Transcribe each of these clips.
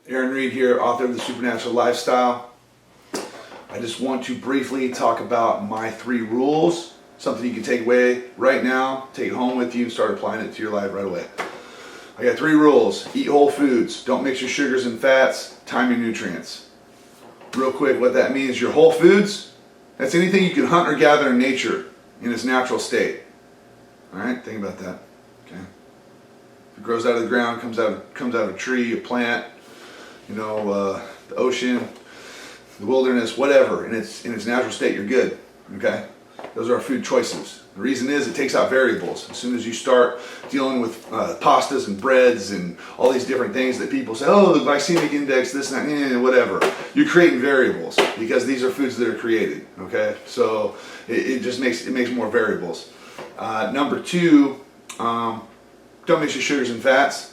Aaron Reed here, author of The Supernatural Lifestyle. I just want to briefly talk about my 3 rules, something you can take away right now, take it home with you, and start applying it to your life right away. I got 3 rules. Eat whole foods, don't mix your sugars and fats, time your nutrients. Real quick, what that means, your whole foods, that's anything you can hunt or gather in nature in its natural state. Alright, think about that. Okay. If it grows out of the ground, comes out of a tree, a plant, the ocean, the wilderness, whatever, in its natural state, you're good. Okay? Those are our food choices. The reason is it takes out variables. As soon as you start dealing with pastas and breads and all these different things that people say, oh, the glycemic index, this and that, whatever, you're creating variables because these are foods that are created. Okay? So it just makes more variables. Number 2, don't mix your sugars and fats.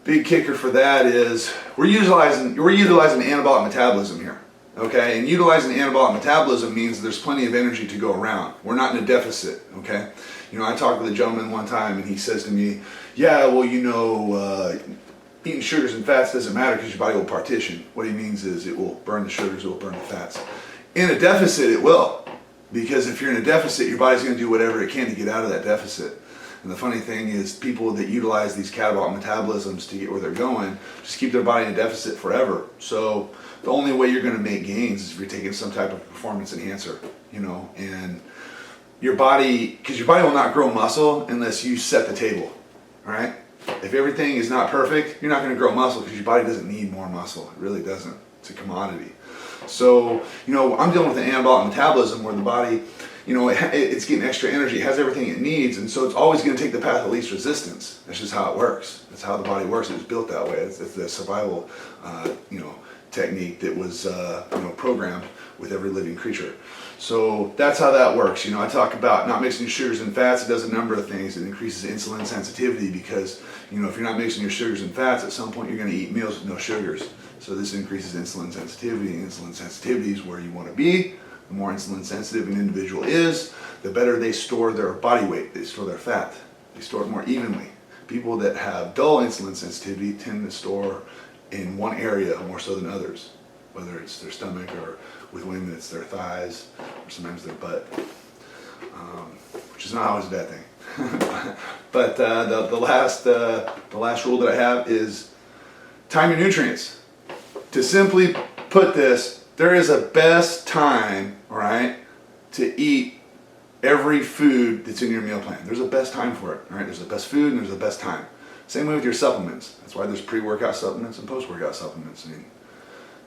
Big kicker for that is we're utilizing anabolic metabolism here, okay? And utilizing anabolic metabolism means there's plenty of energy to go around. We're not in a deficit, okay? I talked with a gentleman one time and he says to me, yeah, well, eating sugars and fats doesn't matter because your body will partition. What he means is it will burn the sugars, it will burn the fats. In a deficit, it will, because if you're in a deficit, your body's going to do whatever it can to get out of that deficit. And the funny thing is people that utilize these catabolic metabolisms to get where they're going just keep their body in a deficit forever. So the only way you're going to make gains is if you're taking some type of performance enhancer, and your body, because your body will not grow muscle unless you set the table, all right? If everything is not perfect, you're not going to grow muscle because your body doesn't need more muscle. It really doesn't. It's a commodity. So, I'm dealing with an anabolic metabolism where the body, it's getting extra energy, it has everything it needs, and so it's always going to take the path of least resistance. That's just how it works. That's how the body works. It was built that way. It's the survival, technique that was, programmed with every living creature. So that's how that works. I talk about not mixing sugars and fats. It does a number of things. It increases insulin sensitivity because, if you're not mixing your sugars and fats, at some point you're going to eat meals with no sugars. So this increases insulin sensitivity, and insulin sensitivity is where you want to be. The more insulin sensitive an individual is, the better they store their body weight, they store their fat. They store it more evenly. People that have dull insulin sensitivity tend to store in one area more so than others, whether it's their stomach or with women it's their thighs or sometimes their butt, which is not always a bad thing. But the last rule that I have is time your nutrients. To simply put this, there is a best time, all right, to eat every food that's in your meal plan. There's a best time for it, all right? There's a best food and there's a best time. Same way with your supplements. That's why there's pre-workout supplements and post-workout supplements.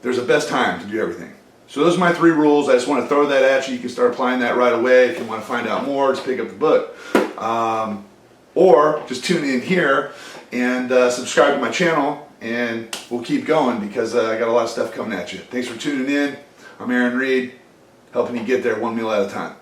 There's a best time to do everything. So those are my 3 rules. I just want to throw that at you. You can start applying that right away. If you want to find out more, just pick up the book. Or just tune in here and subscribe to my channel. And we'll keep going because I got a lot of stuff coming at you. Thanks for tuning in. I'm Aaron Reed, helping you get there one meal at a time.